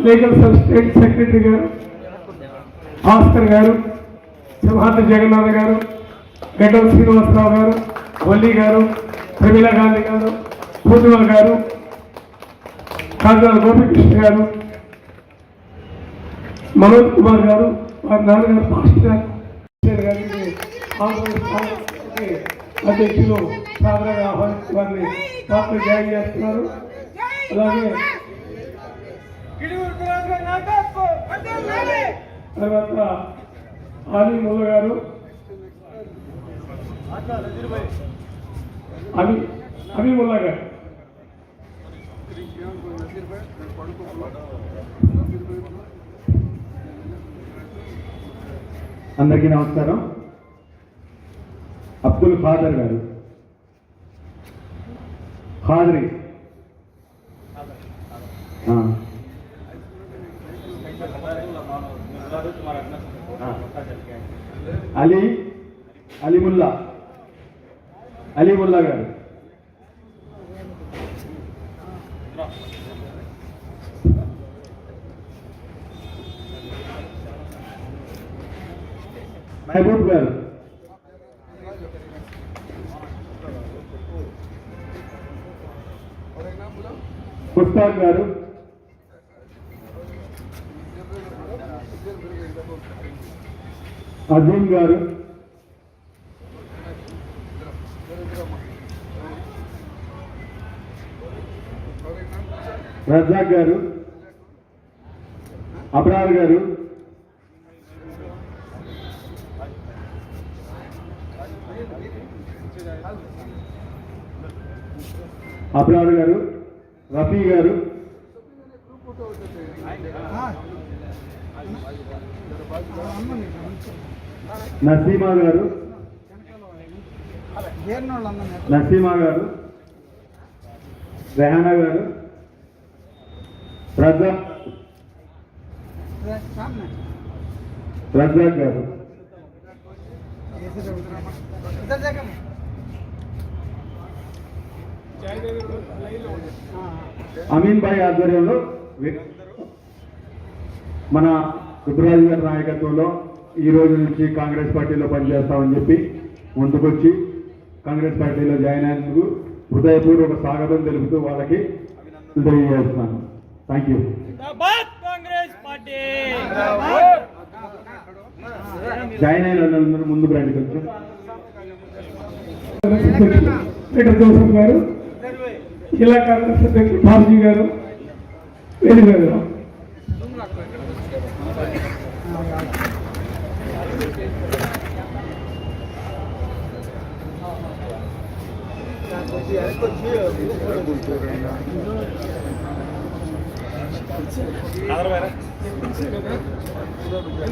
Legal sub state secretary గారు భాస్కర్ గారు, సింహాద్రి జగన్నాథ్ గారు, గడ్డం శ్రీనివాసరావు గారు, వల్లి గారు, ప్రమీలా గాంధీ గారు, పూర్ణిమ గారు, కాజాల గోపికృష్ణ గారు, మనోజ్ కుమార్ గారు, వారి నాన్నగారు మాస్టర్ గారికి అధ్యక్షులు సాదరంగా ఆహ్వానించి వారిని పాత్ర జాయిన్ చేస్తున్నారు. అలాగే తర్వాత అలీ ముల్లా గారు, అలీ ముల్లా గారు, అందరికీ నమస్కారం. అబ్దుల్ ఖాదర్ గారు, ఖాదరి, అలీముల్లా గారు, మహబూబ్ గారు, ముస్తాక్ గారు, అజీం గారు, రజాక్ గారు, అబ్రార్ గారు, రఫీ గారు, నసీమా గారు, రెహానా గారు, రజాక్ గారు, అమీన్ భాయ్ ఆధ్వర్యంలో మన రుద్రరాజు గారి నాయకత్వంలో ఈ రోజు నుంచి కాంగ్రెస్ పార్టీలో పనిచేస్తామని చెప్పి ముందుకొచ్చి కాంగ్రెస్ పార్టీలో జాయిన్ అయినందుకు హృదయపూర్వక స్వాగతం తెలుపుతూ వాళ్ళకి తెలియజేస్తున్నాను. Thank you. జాయిన్ అయిన వాళ్ళందరూ ముందుకు రండి కొంచెం. జోసఫ్ గారు, జిల్లా కాంగ్రెస్ అధ్యక్షులు బాబుజీ గారు, వేణు గారు,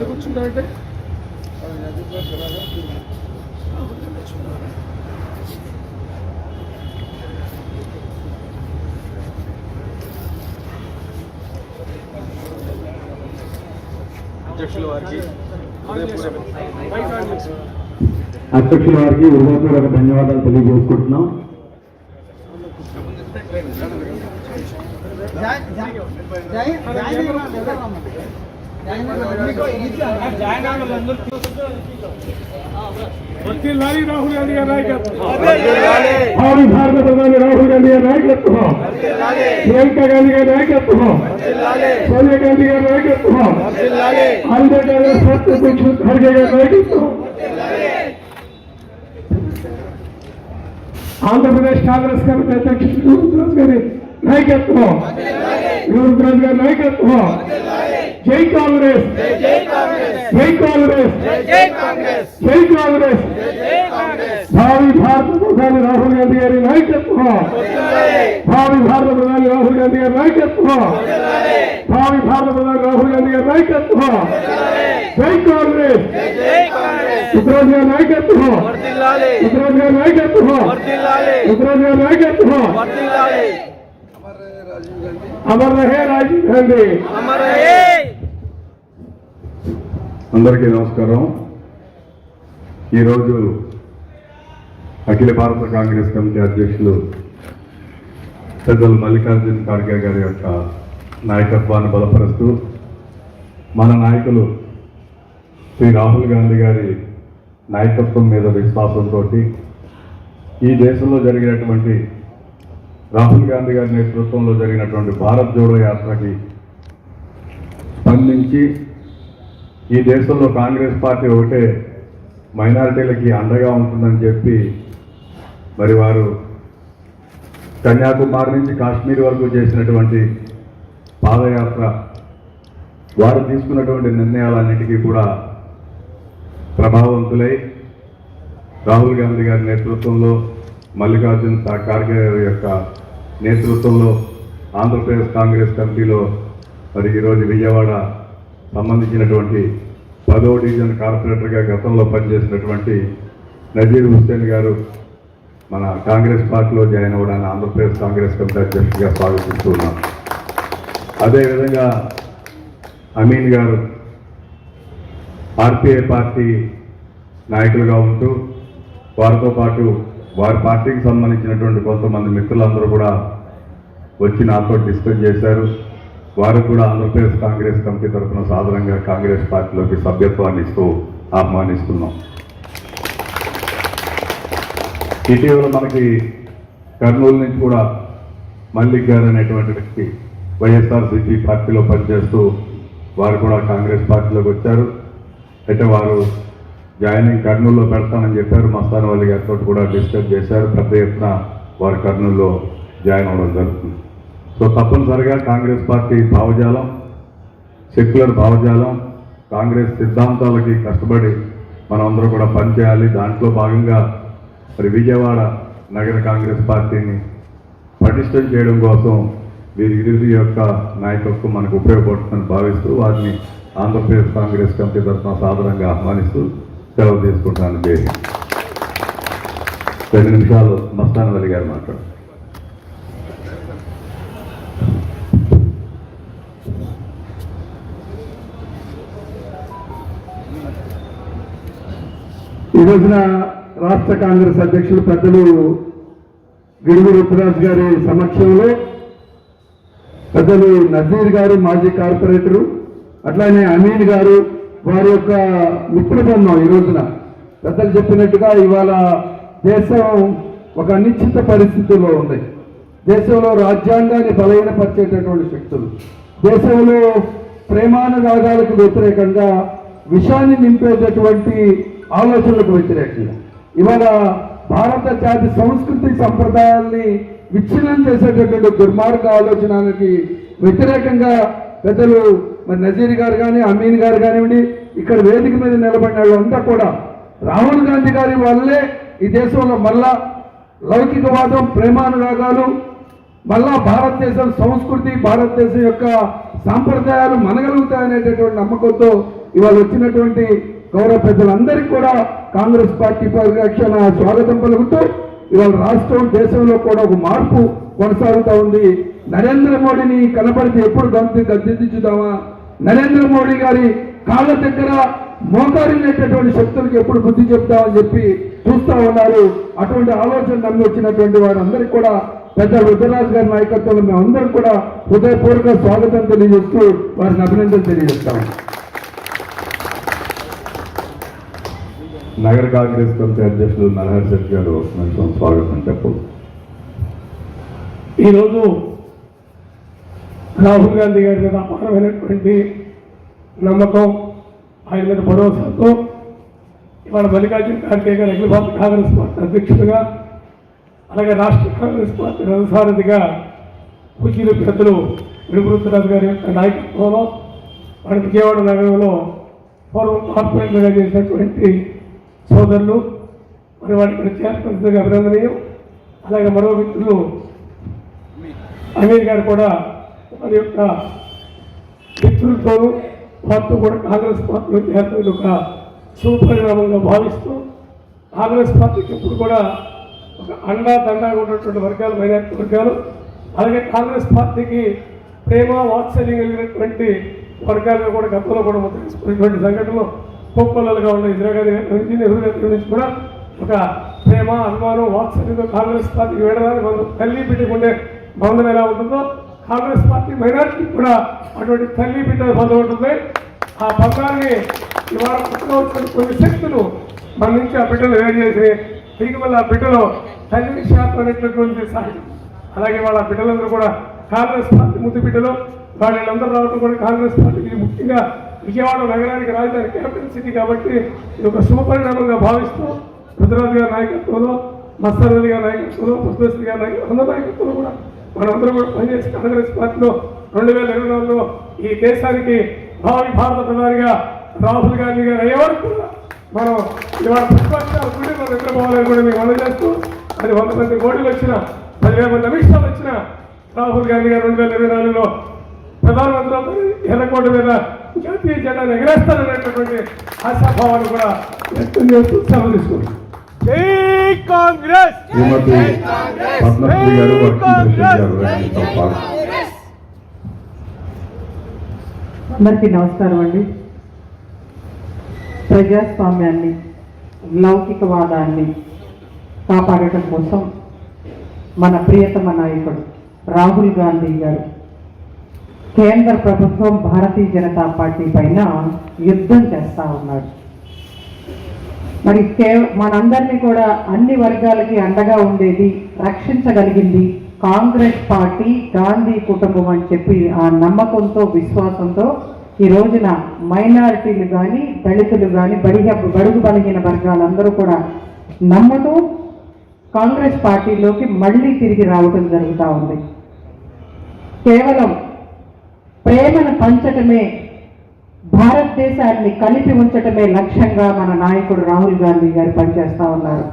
కూర్చుంటారంటే అధ్యక్షుల వారికి హృదయపూర్వక ధన్యవాదాలు తెలియజేసుకుంటున్నాం. రాహుల్ గాంధీ గారి నాయకత్వం, భారత ప్రధాని రాహుల్ గాంధీ గారి నాయకత్వం, ప్రియాంక గాంధీ గారి నాయకత్వం, సోనియా గాంధీ గారి నాయకత్వం, ఆంధ్రప్రదేశ్ అధ్యక్షుడు ఖర్గే గారి నాయకత్వం, ఆంధ్రప్రదేశ్ కాంగ్రెస్ కమిటీ అధ్యక్షుడు యువరాజ్ గారి నాయకత్వం, యువరాజ్ గారి నాయకత్వం. జై కాంగ్రెస్, జై కాంగ్రెస్, జై కాంగ్రెస్. భావి భారత ప్రధాని రాహుల్ గాంధీ గారి నాయకత్వం, భావి భారత ప్రధాని రాహుల్ గాంధీ గారి నాయకత్వం, భావి భారత ప్రధాని రాహుల్ గాంధీ గారి నాయకత్వం. జై కాంగ్రెస్, రుద్రరాజు గారి నాయకత్వం, రుద్రరాజు గారి నాయకత్వం, రుద్రరాజు గారి నాయకత్వం. అమర్ రహే రాజీవ్ గాంధీ. అందరికీ నమస్కారం. ఈరోజు అఖిల భారత కాంగ్రెస్ కమిటీ అధ్యక్షులు పెద్దలు మల్లికార్జున ఖార్గే గారి యొక్క నాయకత్వాన్ని బలపరుస్తూ మన నాయకులు శ్రీ రాహుల్ గాంధీ గారి నాయకత్వం మీద విశ్వాసంతో ఈ దేశంలో జరిగినటువంటి రాహుల్ గాంధీ గారి నేతృత్వంలో జరిగినటువంటి భారత్ జోడో యాత్రకి స్పందించి ఈ దేశంలో కాంగ్రెస్ పార్టీ ఒకటే మైనారిటీలకి అండగా ఉంటుందని చెప్పి మరి వారు కన్యాకుమారి నుంచి కాశ్మీర్ వరకు చేసినటువంటి పాదయాత్ర, వారు తీసుకున్నటువంటి నిర్ణయాలన్నిటికీ కూడా ప్రభావవంతులై రాహుల్ గాంధీ గారి నేతృత్వంలో, మల్లికార్జున్ ఖార్గే గారి యొక్క నేతృత్వంలో ఆంధ్రప్రదేశ్ కాంగ్రెస్ కమిటీలో మరి ఈరోజు విజయవాడ సంబంధించినటువంటి 10వ డివిజన్ కార్పొరేటర్గా గతంలో పనిచేసినటువంటి నజీర్ హుస్సేన్ గారు మన కాంగ్రెస్ పార్టీలో జాయిన్ అవ్వడాన్ని ఆంధ్రప్రదేశ్ కాంగ్రెస్ కమిటీ అధ్యక్షుడిగా స్వాగతిస్తున్నాం. అదేవిధంగా అమీన్ గారు ఆర్పీఐ పార్టీ నాయకులుగా ఉంటూ వారితో పాటు వారి పార్టీకి సంబంధించినటువంటి కొంతమంది మిత్రులందరూ కూడా వచ్చి నాతో డిస్కస్ చేశారు. వారికి కూడా ఆంధ్రప్రదేశ్ కాంగ్రెస్ కమిటీ తరఫున సాధారణంగా కాంగ్రెస్ పార్టీలోకి సభ్యత్వాన్ని ఇస్తూ ఆహ్వానిస్తున్నాం. ఇటీవల మనకి కర్నూలు నుంచి కూడా మల్లిక్ గారు అనేటువంటి వ్యక్తి వైఎస్ఆర్సీపీ పార్టీలో పనిచేస్తూ వారు కూడా కాంగ్రెస్ పార్టీలోకి వచ్చారు. అయితే వారు జాయినింగ్ కర్నూలులో పెడతానని చెప్పారు. మస్తాన్ వల్లి గారితో కూడా డిస్కస్ చేశారు. పెద్ద ఎత్తున వారు కర్నూలులో జాయిన్ అవ్వడం జరుగుతుంది. సో తప్పనిసరిగా కాంగ్రెస్ పార్టీ భావజాలం, సెక్యులర్ భావజాలం, కాంగ్రెస్ సిద్ధాంతాలకి కష్టపడి మనమందరూ కూడా పనిచేయాలి. దాంట్లో భాగంగా మరి విజయవాడ నగర కాంగ్రెస్ పార్టీని పటిష్టం చేయడం కోసం వీరి యొక్క నాయకత్వం మనకు ఉపయోగపడుతుందని భావిస్తూ వారిని ఆంధ్రప్రదేశ్ కాంగ్రెస్ కమిటీ తరఫున సాధారణంగా ఆహ్వానిస్తూ సెలవు తీసుకుంటాను. 2 నిమిషాలు మస్తాన్ వల్లి గారు మాట్లాడు. ఈ రోజున రాష్ట్ర కాంగ్రెస్ అధ్యక్షులు పెద్దలు గిడుగు రుతురాజ్ గారి సమక్షంలో పెద్దలు నజీర్ గారు మాజీ కార్పొరేటరు, అట్లానే అమీన్ గారు, వారి యొక్క మిత్ర బృందం ఈ రోజున పెద్దలు చెప్పినట్టుగా ఇవాళ దేశం ఒక అనిశ్చిత పరిస్థితుల్లో ఉంది. దేశంలో రాజ్యాంగాన్ని బలహీనపరిచేటటువంటి శక్తులు, దేశంలో ప్రేమానురాగాలకు వ్యతిరేకంగా విషాన్ని నింపేటటువంటి ఆలోచనలకు వ్యతిరేకంగా ఇవాళ భారత జాతి సంస్కృతి సంప్రదాయాల్ని విచ్ఛిన్నం చేసేటటువంటి దుర్మార్గ ఆలోచనకి వ్యతిరేకంగా పెద్దలు మరి నజీర్ గారు కానీ అమీన్ గారు కానివ్వండి, ఇక్కడ వేదిక మీద నిలబడిన వాళ్ళంతా కూడా రాహుల్ గాంధీ గారి వల్లే ఈ దేశంలో మళ్ళా లౌకికవాదం, ప్రేమానురాగాలు, మళ్ళా భారతదేశం సంస్కృతి, భారతదేశం యొక్క సాంప్రదాయాలు మనగలుగుతాయనేటటువంటి నమ్మకంతో ఇవాళ వచ్చినటువంటి గౌరవ పెద్దలందరికీ కూడా కాంగ్రెస్ పార్టీ పక్షాన స్వాగతం పలుకుతూ ఇవాళ రాష్ట్రం, దేశంలో కూడా ఒక మార్పు కొనసాగుతూ ఉంది. నరేంద్ర మోడీని కనపడితే ఎప్పుడు గద్దెదించుదామా, నరేంద్ర మోడీ గారి కాళ్ళ దగ్గర మోకారినటువంటి శక్తులకు ఎప్పుడు బుద్ధి చెప్తామని చెప్పి చూస్తూ ఉన్నారు. అటువంటి ఆలోచన నమ్మి వచ్చినటువంటి వారందరికీ కూడా పెద్ద రుద్రరాజు గారి నాయకత్వంలో మేమందరం కూడా హృదయపూర్వక స్వాగతం తెలియజేస్తూ వారిని అభినందనలు తెలియజేస్తాము. నగర కాంగ్రెస్ కమిటీ అధ్యక్షులు నరహరి శెట్టి గారు కొంచెం స్వాగతం చెప్పు. ఈరోజు రాహుల్ గాంధీ గారి మీద అపారమైనటువంటి నమ్మకం, ఆయన మీద భరోసాతో ఇవాళ మల్లికార్జున్ ఖార్గే గారు అఖిల భారత కాంగ్రెస్ పార్టీ అధ్యక్షుడిగా, అలాగే రాష్ట్ర కాంగ్రెస్ పార్టీ రథసారథిగా పూజలు పెద్దలు విడుగురుతురాజు గారి యొక్క నాయకత్వంలో మన విజయవాడ నగరంలో పూర్వం కార్పొరేటర్గా చేసినటువంటి సోదరులు మరి వారికి ప్రత్యేకంగా అభినందనీయం. అలాగే మరో మిత్రులు అమీర్ గారు కూడా వారి యొక్క మిత్రులతోనూ వారితో కూడా కాంగ్రెస్ పార్టీలో చేరడం ఒక శుభపరిణామంగా భావిస్తూ కాంగ్రెస్ పార్టీకి ఎప్పుడు కూడా ఒక అండాదండగా ఉన్నటువంటి వర్గాలు, మైనారిటీ వర్గాలు, అలాగే కాంగ్రెస్ పార్టీకి ప్రేమ వాత్సల్యం కలిగినటువంటి వర్గాలుగా కూడా గతంలో కూడా తీసుకున్నటువంటి సంఘటనలు కోప్పలలుగా ఉన్న ఇందిరాగాంధీ నుంచి, నెహ్రూ గారి నుంచి కూడా ఒక ప్రేమ, అభిమానం, వాత్సల్యంతో కాంగ్రెస్ పార్టీకి వెళ్ళడానికి మనం తల్లి బిడ్డకుండే బంధం ఎలా ఉంటుందో కాంగ్రెస్ పార్టీ మైనారిటీ కూడా అటువంటి తల్లి బిడ్డ బంధం ఉంటుంది. ఆ బంధాన్ని ఇవాళ కొత్తగా వచ్చిన కొన్ని శక్తులు మన నుంచి ఆ బిడ్డలు వేరు చేసి తిరిగి మళ్ళీ ఆ బిడ్డలో తల్లిని శాతం అనేటటువంటి సాధ్యం. అలాగే వాళ్ళ బిడ్డలందరూ కూడా కాంగ్రెస్ పార్టీ ముద్దు బిడ్డలు వాళ్ళందరూ రావడం కూడా కాంగ్రెస్ పార్టీకి ముఖ్యంగా విజయవాడ నగరానికి రాజధాని క్యాపిటల్ సిటీ కాబట్టి ఇది ఒక శుభపరిణామంగా భావిస్తూ రుద్రరాజు గారి నాయకత్వంలో, మస్తాన్ అలీ గారి నాయకత్వంలో, పుష్పశ్రీ గారి నాయకత్వం, అందరి నాయకత్వంలో కూడా మనందరం కూడా పనిచేసి కాంగ్రెస్ పార్టీలో 2024లో ఈ దేశానికి భావి భారత ప్రధానిగా రాహుల్ గాంధీ గారు అయ్యే వరకు కూడా మనం ఇవాళ ప్రతిపక్షాలు కూడా మనం నిద్రపోవాలని కూడా మీకు అందజేస్తూ అది 100 మంది ఓట్లు వచ్చిన 10,000 మంది అమిషాలు వచ్చిన రాహుల్ గాంధీ గారు 2024లో ప్రధానమంత్రి ఎర్రకోట మీద జాతీయ జెండాను ఎగరేస్తారనేటటువంటి ఆశాభావాన్ని కూడా వ్యక్తం చేస్తూ సెలవు తీసుకుంటాం. జై కాంగ్రెస్. శ్రీమతి పద్మశ్రీ గారు, వర్కింగ్ ప్రెసిడెంట్ గారు అందరికీ నమస్కారం అండి. ప్రజాస్వామ్యాన్ని, లౌకికవాదాన్ని కాపాడటం కోసం మన ప్రియతమ నాయకుడు రాహుల్ గాంధీ గారు కేంద్ర ప్రభుత్వం భారతీయ జనతా పార్టీ పైన యుద్ధం చేస్తూ ఉన్నాడు. మరి మనందరినీ కూడా అన్ని వర్గాలకి అండగా ఉండేది, రక్షించగలిగింది కాంగ్రెస్ పార్టీ, గాంధీ కుటుంబం అని చెప్పి ఆ నమ్మకంతో, విశ్వాసంతో ఈ రోజున మైనారిటీలు కానీ, దళితులు కానీ, బడుగు బలహీన వర్గాలందరూ కూడా నమ్ముతూ కాంగ్రెస్ పార్టీలోకి మళ్ళీ తిరిగి రావడం జరుగుతూ ఉంది. కేవలం ప్రేమను పంచటమే, భారతదేశాన్ని కలిపి ఉంచటమే లక్ష్యంగా మన నాయకుడు రాహుల్ గాంధీ గారు పనిచేస్తూ ఉన్నారు.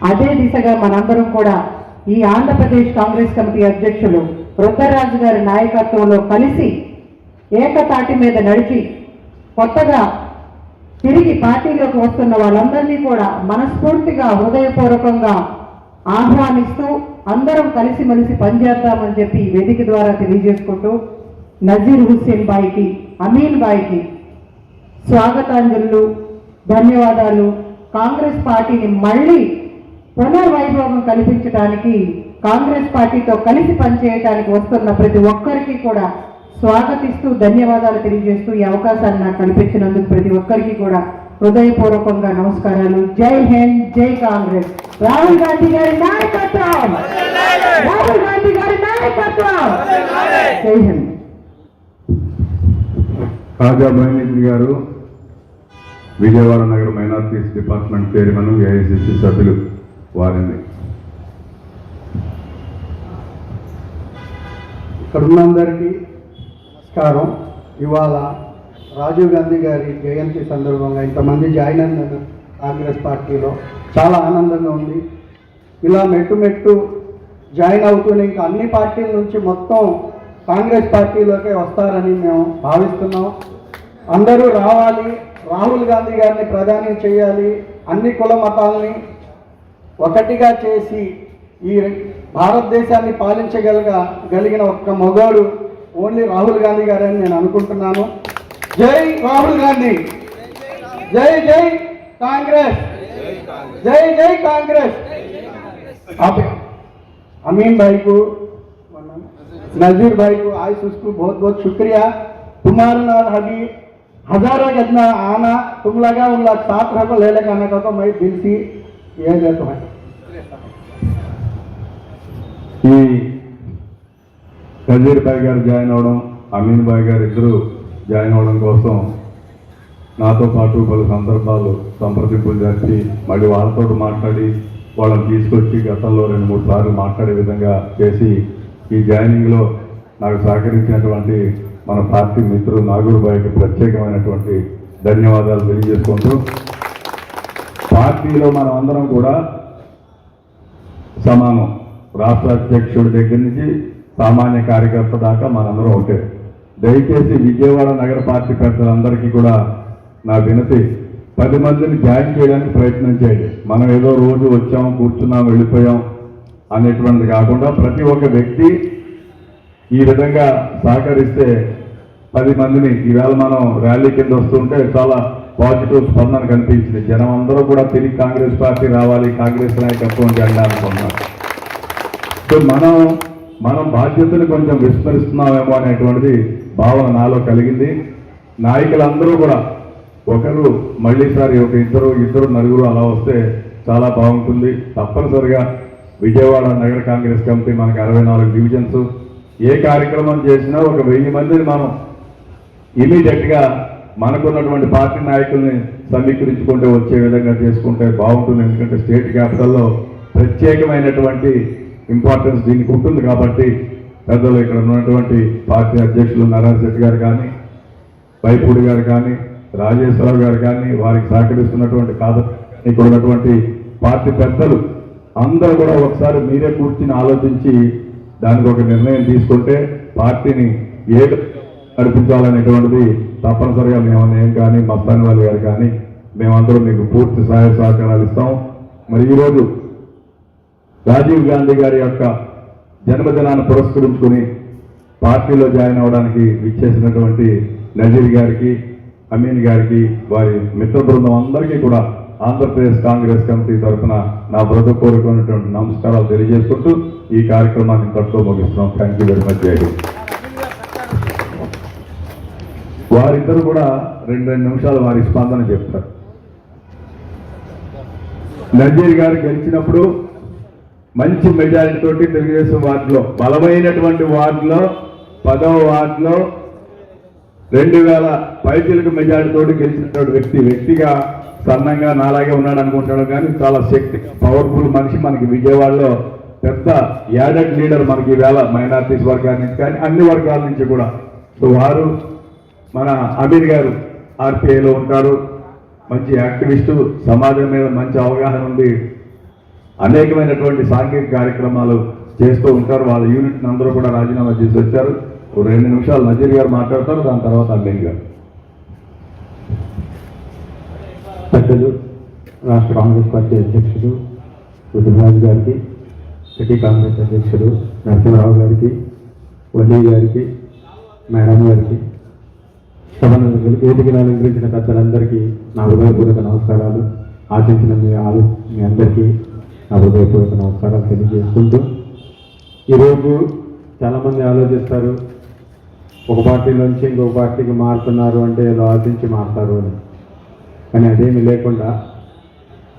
అదే దిశగా మనందరం కూడా ఈ ఆంధ్రప్రదేశ్ కాంగ్రెస్ కమిటీ అధ్యక్షులు రుద్రరాజు గారి నాయకత్వంలో కలిసి ఏకతాటి మీద నడిచి కొత్తగా తిరిగి పార్టీలోకి వస్తున్న వాళ్ళందరినీ కూడా మనస్ఫూర్తిగా, హృదయపూర్వకంగా ఆహ్వానిస్తూ అందరం కలిసిమెలిసి పనిచేద్దామని చెప్పి ఈ వేదిక ద్వారా తెలియజేసుకుంటూ నజీర్ హుస్సేన్ బాయ్కి, అమీన్ బాయ్కి స్వాగతాంజలు, ధన్యవాదాలు. కాంగ్రెస్ పార్టీని మళ్ళీ పునర్వైభవం కల్పించడానికి, కాంగ్రెస్ పార్టీతో కలిసి పనిచేయడానికి వస్తున్న ప్రతి ఒక్కరికి కూడా స్వాగతిస్తూ ధన్యవాదాలు తెలియజేస్తూ ఈ అవకాశాన్ని నాకు కల్పించినందుకు ప్రతి ఒక్కరికి కూడా హృదయపూర్వకంగా నమస్కారాలు. జై హింద్, జై కాంగ్రెస్. రాహుల్ గాంధీ గారి నాయకత్వం, రాహుల్ గాంధీ గారి నాయకత్వం. జై హింద్. కాజా మైనేజీ గారు, విజయవాడ నగర మైనారిటీస్ డిపార్ట్మెంట్ చైర్మన్, ఏఐసిసి సభ్యులు వారిని. ఇక్కడున్న అందరికీ నమస్కారం. ఇవాళ రాజీవ్ గాంధీ గారి జయంతి సందర్భంగా ఇంతమంది జాయిన్ అయిన కాంగ్రెస్ పార్టీలో చాలా ఆనందంగా ఉంది. ఇలా మెట్టు జాయిన్ అవుతూనే ఇంకా అన్ని పార్టీల నుంచి మొత్తం కాంగ్రెస్ పార్టీలోకే వస్తారని మేము భావిస్తున్నాం. అందరూ రావాలి, రాహుల్ గాంధీ గారిని ప్రధాని చేయాలి, అన్ని కుల మతాలని ఒకటిగా చేసి ఈ భారతదేశాన్ని పాలించగలిగిన ఒక్క మొగాడు ఓన్లీ రాహుల్ గాంధీ గారని నేను అనుకుంటున్నాను. జై రాహుల్ గాంధీ, జై జై కాంగ్రెస్, జై జై కాంగ్రెస్. अमीन भाई को, नजीर भाई को, आइस उसको बहुत बहुत शुक्रिया. तुम्हारे नाल अभी हजारों जितना आना तुम लगा उन लोग साथ रखो ले लेकर आने का, तो मैं दिल से यह देता हूँ. ఈ నజీర్ భాయ్ గారు జాయిన్ అవడం, అమీన్ భాయ్ గారు ఇద్దరు జాయిన్ అవడం కోసం నాతో పాటు పలు సందర్భాలు సంప్రదింపులు జరిపి మళ్ళీ వాళ్ళతో మాట్లాడి వాళ్ళని తీసుకొచ్చి గతంలో 2-3 సార్లు మాట్లాడే విధంగా చేసి ఈ జాయినింగ్లో నాకు సహకరించినటువంటి మన పార్టీ మిత్రుడు నాగూర్ భాయ్కి ప్రత్యేకమైనటువంటి ధన్యవాదాలు తెలియజేసుకుంటూ, పార్టీలో మనం అందరం కూడా సమానం. రాష్ట్ర అధ్యక్షుడి దగ్గర నుంచి సామాన్య కార్యకర్త దాకా మనందరం ఒకటే. దయచేసి విజయవాడ నగర పార్టీ పెద్దలందరికీ కూడా నా వినతి, 10 మందిని జాయిన్ చేయడానికి ప్రయత్నం చేయండి. మనం ఏదో రోజు వచ్చాం, కూర్చున్నాం, వెళ్ళిపోయాం అనేటువంటిది కాకుండా ప్రతి ఒక్క వ్యక్తి ఈ విధంగా సహకరిస్తే 10 మందిని, ఈవేళ మనం ర్యాలీ కింద వస్తుంటే చాలా పాజిటివ్ స్పందన కనిపించింది. జనం అందరూ కూడా తిరిగి కాంగ్రెస్ పార్టీ రావాలి, కాంగ్రెస్ నాయకత్వం జెండా అనుకున్నారు. సో మనం మనం బాధ్యతను కొంచెం విస్మరిస్తున్నామేమో అనేటువంటిది భావన నాలో కలిగింది. నాయకులందరూ కూడా ఒకరు మళ్ళీసారి ఒక ఇద్దరు నలుగురు అలా వస్తే చాలా బాగుంటుంది. తప్పనిసరిగా విజయవాడ నగర కాంగ్రెస్ కమిటీ మనకి 64 డివిజన్స్, ఏ కార్యక్రమం చేసినా ఒక 1000 మందిని మనం ఇమీడియట్గా మనకున్నటువంటి పార్టీ నాయకుల్ని సమీకరించుకుంటే వచ్చే విధంగా చేసుకుంటే బాగుంటుంది. ఎందుకంటే స్టేట్ క్యాపిటల్లో ప్రత్యేకమైనటువంటి ఇంపార్టెన్స్ దీనికి ఉంటుంది. కాబట్టి పెద్దలు ఇక్కడ ఉన్నటువంటి పార్టీ అధ్యక్షులు నారాయణ శెట్టి గారు కానీ, వైపూడి గారు కానీ, రాజేశ్వరరావు గారు కానీ, వారికి సహకరిస్తున్నటువంటి ఇక్కడ ఉన్నటువంటి పార్టీ పెద్దలు అందరూ కూడా ఒకసారి మీరే కూర్చుని ఆలోచించి దానికి ఒక నిర్ణయం తీసుకుంటే పార్టీని ఏడు నడిపించాలనేటువంటిది తప్పనిసరిగా నేను కానీ మస్తాన్ వాలి గారు కానీ మేమందరూ మీకు పూర్తి సహాయ సహకారాలు ఇస్తాం. మరి ఈరోజు రాజీవ్ గాంధీ గారి యొక్క జన్మదినాన్ని పురస్కరించుకుని పార్టీలో జాయిన్ అవ్వడానికి విచ్చేసినటువంటి నజీర్ గారికి, అమీన్ గారికి, వారి మిత్ర బృందం అందరికీ కూడా ఆంధ్రప్రదేశ్ కాంగ్రెస్ కమిటీ తరఫున నా హృదయపూర్వకమైనటువంటి నమస్కారాలు తెలియజేసుకుంటూ ఈ కార్యక్రమాన్ని ఇంతటితో ముగిస్తున్నాం. Thank you very much. వారిద్దరు కూడా 2 నిమిషాలు వారి స్పందన చెప్తారు. నజీర్ గారు గెలిచినప్పుడు మంచి మెజారిటీ తోటి తెలుగుదేశం వార్డులో, బలమైనటువంటి వార్డులో 10వ వార్డులో 2000 పైచిలకు మెజారిటీ తోటి గెలిచినటువంటి వ్యక్తిగా సన్నంగా నాలాగే ఉన్నాడు అనుకుంటాడు, కానీ చాలా శక్తి పవర్ఫుల్ మనిషి. మనకి విజయవాడలో పెద్ద యాడెడ్ లీడర్ మనకి ఈవేళ మైనారిటీస్ వర్గాల నుంచి కానీ అన్ని వర్గాల నుంచి కూడా. సో వారు మన అమీర్ గారు ఆర్పీఐలో ఉంటారు, మంచి యాక్టివిస్టు, సమాజం మీద మంచి అవగాహన ఉంది, అనేకమైనటువంటి సాంఘిక కార్యక్రమాలు చేస్తూ ఉంటారు. వాళ్ళ యూనిట్ని అందరూ కూడా రాజీనామా చేసి వచ్చారు. 2 నిమిషాలు నజీర్ గారు మాట్లాడతారు, దాని తర్వాత అమీర్ గారు. పెద్దలు రాష్ట్ర కాంగ్రెస్ పార్టీ అధ్యక్షుడు రుద్రరాజు గారికి, సిటీ కాంగ్రెస్ అధ్యక్షుడు నరసింహరావు గారికి, వలీ గారికి, మేడం గారికి, సభను వేదికను అలంకరించిన పెద్దలందరికీ నా హృదయపూర్వక నమస్కారాలు. ఆశించిన మీ అందరికీ నా హృదయపూర్వక నమస్కారాలు తెలియజేసుకుంటూ, ఈరోజు చాలామంది ఆలోచిస్తారు ఒక పార్టీలోంచి ఇంకొక పార్టీకి మారుతున్నారు అంటే ఏదో ఆశించి మారుతారు అని. కానీ అదేమి లేకుండా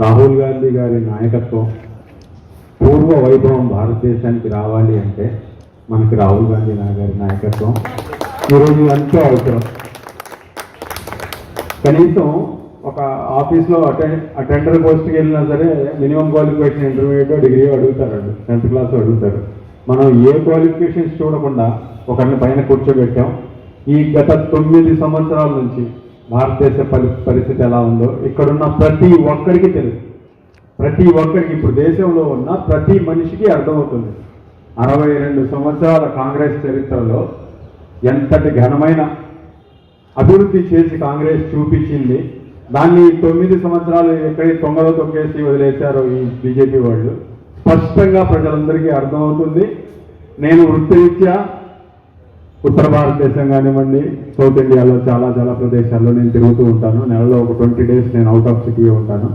రాహుల్ గాంధీ గారి నాయకత్వం, పూర్వ వైభవం భారతదేశానికి రావాలి అంటే మనకి రాహుల్ గాంధీ గారి నాయకత్వం ఈరోజు ఎంతో అవసరం. కనీసం ఒక ఆఫీస్లో అటెండర్ పోస్ట్కి వెళ్ళినా సరే మినిమం క్వాలిఫికేషన్ ఇంటర్మీడియట్ డిగ్రీ అడుగుతారు, 10th క్లాస్ అడుగుతారు. మనం ఏ క్వాలిఫికేషన్స్ చూడకుండా ఒకరిని పైన కూర్చోబెట్టాం. ఈ గత 9 సంవత్సరాల నుంచి భారతదేశ పరిస్థితి ఎలా ఉందో ఇక్కడున్న ప్రతి ఒక్కరికి తెలుసు. ప్రతి ఒక్కరికి, ఇప్పుడు దేశంలో ఉన్న ప్రతి మనిషికి అర్థమవుతుంది. 62 సంవత్సరాల కాంగ్రెస్ చరిత్రలో ఎంతటి ఘనమైన అభివృద్ధి చేసి కాంగ్రెస్ చూపించింది. దాన్ని 9 సంవత్సరాలు ఎక్కడి తొంగలో తొక్కేసి వదిలేశారో ఈ బీజేపీ వాళ్ళు స్పష్టంగా ప్రజలందరికీ అర్థమవుతుంది. నేను వృత్తిరీత్యా ఉత్తర భారతదేశం కానివ్వండి, సౌత్ ఇండియాలో చాలా ప్రదేశాల్లో నేను తిరుగుతూ ఉంటాను. నెలలో ఒక 20 days నేను అవుట్ ఆఫ్ సిటీ ఉంటాను.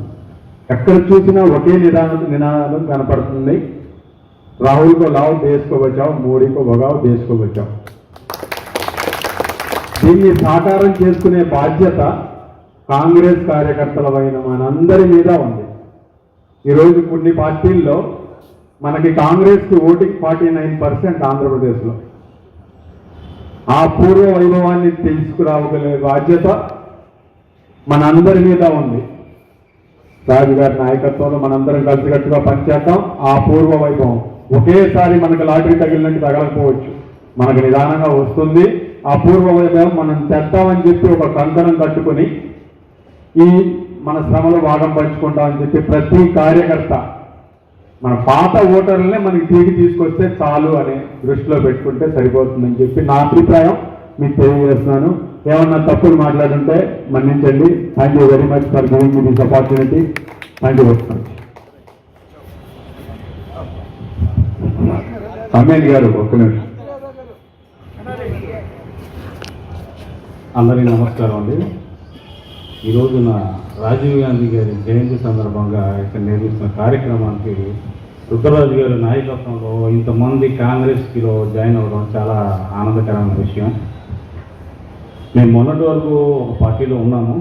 ఎక్కడ చూసినా ఒకే నినాదం కనపడుతుంది. రాహుల్ కో లావ్ దేశ్ కో బచావ్, మోడీ కో భగావ్ దేశ్ కో బచావ్. దీన్ని సాకారం చేసుకునే బాధ్యత కాంగ్రెస్ కార్యకర్తలమైన మనందరి మీద ఉంది. ఈరోజు కొన్ని పార్టీల్లో మనకి కాంగ్రెస్కి ఓటింగ్ 49% ఆంధ్రప్రదేశ్లో. ఆ పూర్వ వైభవాన్ని తీసుకురావగలిగే బాధ్యత మనందరి మీద ఉంది. రాజు గారి నాయకత్వంలో మనందరం కలిసికట్టుగా పనిచేద్దాం. ఆ పూర్వ వైభవం ఒకేసారి మనకు లాటరీ తగిలినట్టు తగలకపోవచ్చు, మనకు నిదానంగా వస్తుంది. ఆ పూర్వ వైభవం మనం తెద్దామని చెప్పి ఒక కంకణం కట్టుకుని ఈ మన శ్రమలో భాగం పంచుకుంటామని చెప్పి ప్రతి కార్యకర్త మన పాత ఓటర్లనే మనకి తిరిగి తీసుకొస్తే చాలు అని దృష్టిలో పెట్టుకుంటే సరిపోతుందని చెప్పి నా అభిప్రాయం మీకు తెలియజేస్తున్నాను. ఏమన్నా తప్పులు మాట్లాడుంటే మన్నించండి. Thank you very much for giving me this opportunity. Thank you very much. Amin garu ఒక్క నిమిషం. అందరికీ నమస్కారం అండి. ఈరోజు రాజీవ్ గాంధీ గారి జయంతి సందర్భంగా ఇక్కడ నిర్మిస్తున్న కార్యక్రమానికి రుద్రరాజు గారి నాయకత్వంలో ఇంతమంది కాంగ్రెస్లో జాయిన్ అవ్వడం చాలా ఆనందకరమైన విషయం. మేము మొన్నటి వరకు ఒక పార్టీలో ఉన్నాము.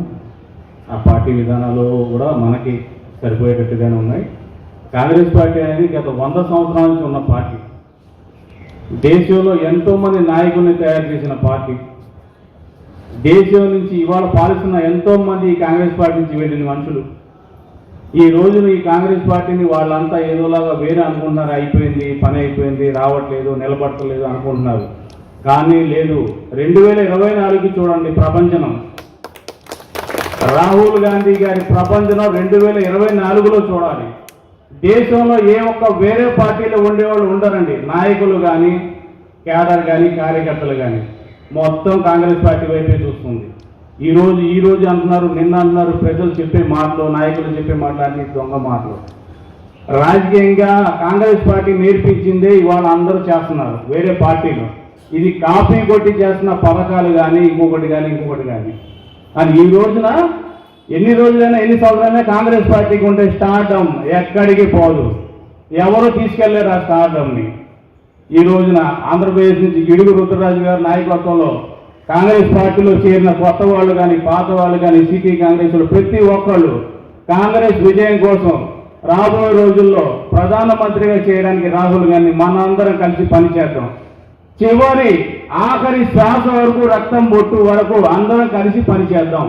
ఆ పార్టీ విధానాలు కూడా మనకి సరిపోయేటట్టుగానే ఉన్నాయి. కాంగ్రెస్ పార్టీ అనేది గత 100 సంవత్సరాల నుంచి ఉన్న పార్టీ. దేశంలో ఎంతోమంది నాయకుల్ని తయారు చేసిన పార్టీ. దేశం నుంచి ఇవాళ పాలిస్తున్న ఎంతోమంది ఈ కాంగ్రెస్ పార్టీ నుంచి వెళ్ళిన మనుషులు ఈ రోజున ఈ కాంగ్రెస్ పార్టీని వాళ్ళంతా ఏదోలాగా వేరే అనుకుంటున్నారు. అయిపోయింది, పని అయిపోయింది, రావట్లేదు, నిలబడట్లేదు అనుకుంటున్నారు. కానీ లేదు, 2024కి చూడండి ప్రపంచం. రాహుల్ గాంధీ గారి ప్రపంచం 2024లో చూడాలి. దేశంలో ఏ ఒక్క వేరే పార్టీలో ఉండేవాళ్ళు ఉండరండి. నాయకులు కానీ, కేడర్ కానీ, కార్యకర్తలు కానీ మొత్తం కాంగ్రెస్ పార్టీ వైపే చూస్తుంది. ఈ రోజు అంటున్నారు, నిన్న అంటున్నారు. ప్రజలు చెప్పే మాటలు, నాయకులు చెప్పే మాటలు అన్ని దొంగ మాటలు. రాజకీయంగా కాంగ్రెస్ పార్టీ నేర్పించిందే ఇవాళ అందరూ చేస్తున్నారు వేరే పార్టీలో. ఇది కాపీ కొట్టి చేస్తున్న పథకాలు కానీ ఇంకొకటి కానీ అని ఈ రోజున ఎన్ని రోజులైనా ఎన్ని సంవత్సరాలైనా కాంగ్రెస్ పార్టీకి ఉంటే స్టార్డమ్ ఎక్కడికి పోదు. ఎవరు తీసుకెళ్లేరు ఆ స్టార్డమ్ని. ఈ రోజున ఆంధ్రప్రదేశ్ నుంచి గిడుగు రుద్రరాజు గారి నాయకత్వంలో కాంగ్రెస్ పార్టీలో చేరిన కొత్త వాళ్ళు కానీ, పాత వాళ్ళు కానీ, సిటీ కాంగ్రెస్లో ప్రతి ఒక్కళ్ళు కాంగ్రెస్ విజయం కోసం రాబోయే రోజుల్లో ప్రధానమంత్రిగా చేయడానికి రాహుల్ గాంధీ మనందరం కలిసి పనిచేద్దాం. చివరి ఆఖరి శ్వాస వరకు, రక్తం బొట్టు వరకు అందరం కలిసి పనిచేద్దాం.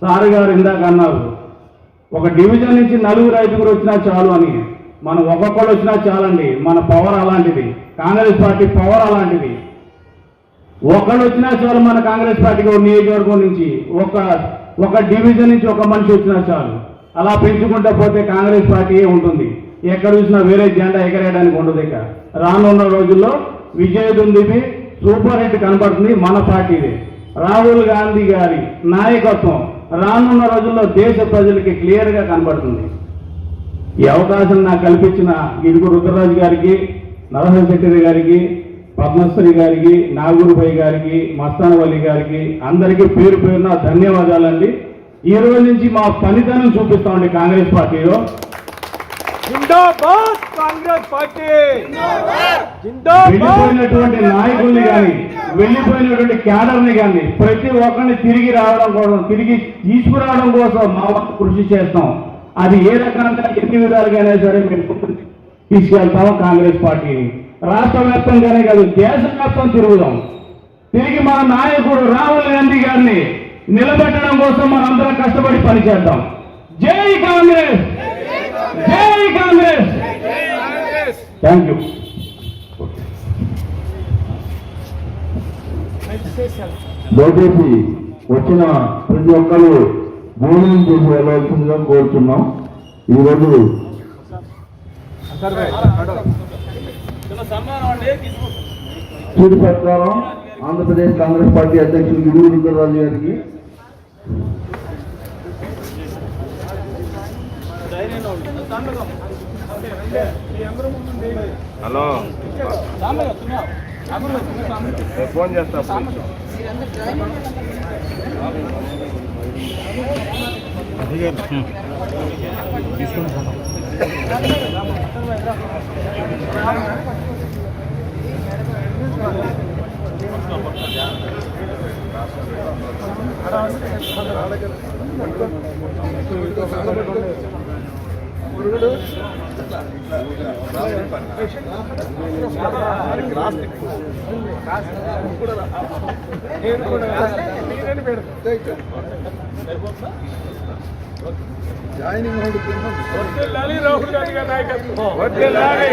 సార్ గారు ఇందాక అన్నారు, ఒక డివిజన్ నుంచి 4-5 వచ్చినా చాలు అని. మనం ఒక్కొక్కరు వచ్చినా చాలండి. మన పవర్ అలాంటిది, కాంగ్రెస్ పార్టీ పవర్ అలాంటిది. ఒకళ్ళు వచ్చినా చాలు మన కాంగ్రెస్ పార్టీకి. ఒక నియోజకవర్గం నుంచి ఒక డివిజన్ నుంచి ఒక మనిషి వచ్చినా చాలు. అలా పెంచుకుంటూ పోతే కాంగ్రెస్ పార్టీ ఉంటుంది. ఎక్కడ చూసినా వేరే జెండా ఎగరేయడానికి ఉండదు. ఇక రానున్న రోజుల్లో విజయదుందుబి సూపర్ హిట్ కనపడుతుంది మన పార్టీది. రాహుల్ గాంధీ గారి నాయకత్వం రానున్న రోజుల్లో దేశ ప్రజలకి క్లియర్గా కనపడుతుంది. ఈ అవకాశం నాకు కల్పించిన గిడుగు రుద్రరాజు గారికి, నరహరి శెట్టి గారికి, పద్మశ్రీ గారికి, నాగూరుపై గారికి, మస్తానవల్లి గారికి అందరికీ పేరు పేరున ధన్యవాదాలండి. ఈ రోజు నుంచి మా పనితనం చూపిస్తామండి కాంగ్రెస్ పార్టీలో. జిందాబాద్ కాంగ్రెస్ పార్టీ, జిందాబాద్. వెళ్ళిపోయినటువంటి నాయకుల్ని కానీ, వెళ్ళిపోయినటువంటి క్యాడర్ని కానీ ప్రతి ఒక్కరిని తిరిగి రావడం కోసం, తిరిగి తీసుకురావడం కోసం మా వంతు కృషి చేస్తాం. అది ఏ రకంగా ఎన్ని విధాలుగానే సరే మేము తీసుకెళ్తాం కాంగ్రెస్ పార్టీని. రాష్ట్ర వ్యాప్తంగానే కాదు, దేశవ్యాప్తం తిరుగుదాం. తిరిగి మన నాయకుడు రాహుల్ గాంధీ గారిని నిలబెట్టడం కోసం మనందరం కష్టపడి పనిచేద్దాం. జై కాంగ్రెస్, జై కాంగ్రెస్. Thank you. దయచేసి వచ్చిన ప్రతి ఒక్కరు భోజనం చేసి వెళ్ళవలసిందిగా కోరుతున్నాం. ఈరోజు సూర్య ప్రకారం ఆంధ్రప్రదేశ్ కాంగ్రెస్ పార్టీ అధ్యక్షులు గిడుగు రుద్రరాజు గారికి హలో, ఫోన్ చేస్తా. వర్ధిల్లాలి రాహుల్ గాంధీ గారి నాయకత్వం, వర్ధిల్లాలి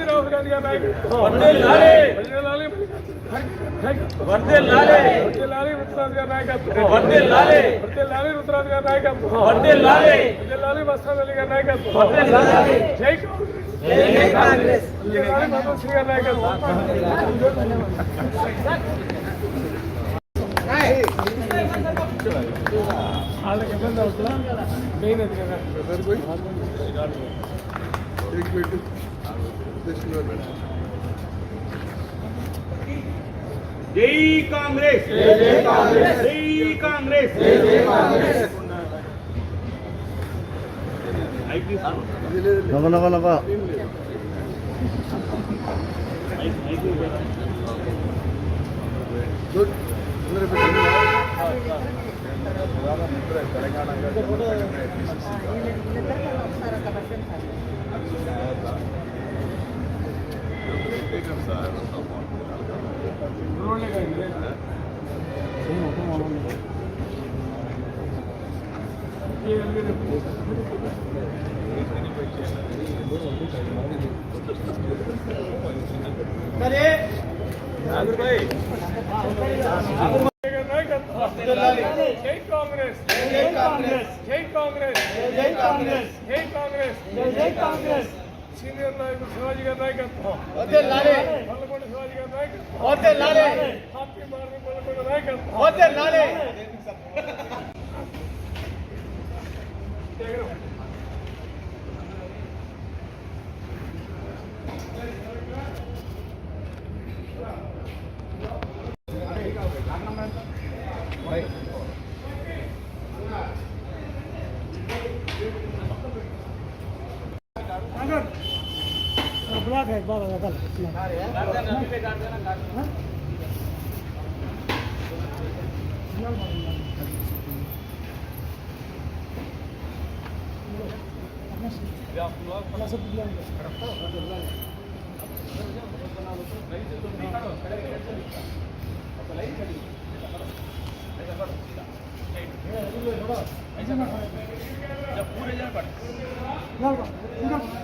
రాహుల్ గాంధీ గారి నాయకత్వం, వర్ధిల్లాలి రుద్రరాజు గారి నాయకత్వం, వర్ధిల్లాలి రుద్రరాజు గారి నాయకత్వం, వర్ధిల్లాలి మస్తానవల్లి గారి నాయకత్వం, జై కాంగ్రెస్, వర్ధిల్లాలి పద్మశ్రీ గారి నాయకత్వం. వాళ్ళకి ఇబ్బంది అవుతుందా? మెయిన్ అది కదా. జై కాంగ్రెస్, జై కాంగ్రెస్, జై కాంగ్రెస్, జై కాంగ్రెస్. జై కాంగ్రెస్ జై కాంగ్రెస్ జై కాంగ్రెస్ జై కాంగ్రెస్ జై కాంగ్రెస్ జై కాంగ్రెస్ సీనియర్ నాయకుడు శివాజీ గారి నాయకత్వం పల్లకొండ శివాజీ గారి నాయకత్వం హాపీ మార్నింగ్ పల్లకొండ నాయకత్వం ब्लॉक है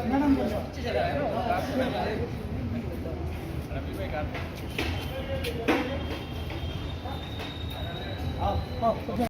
मैडम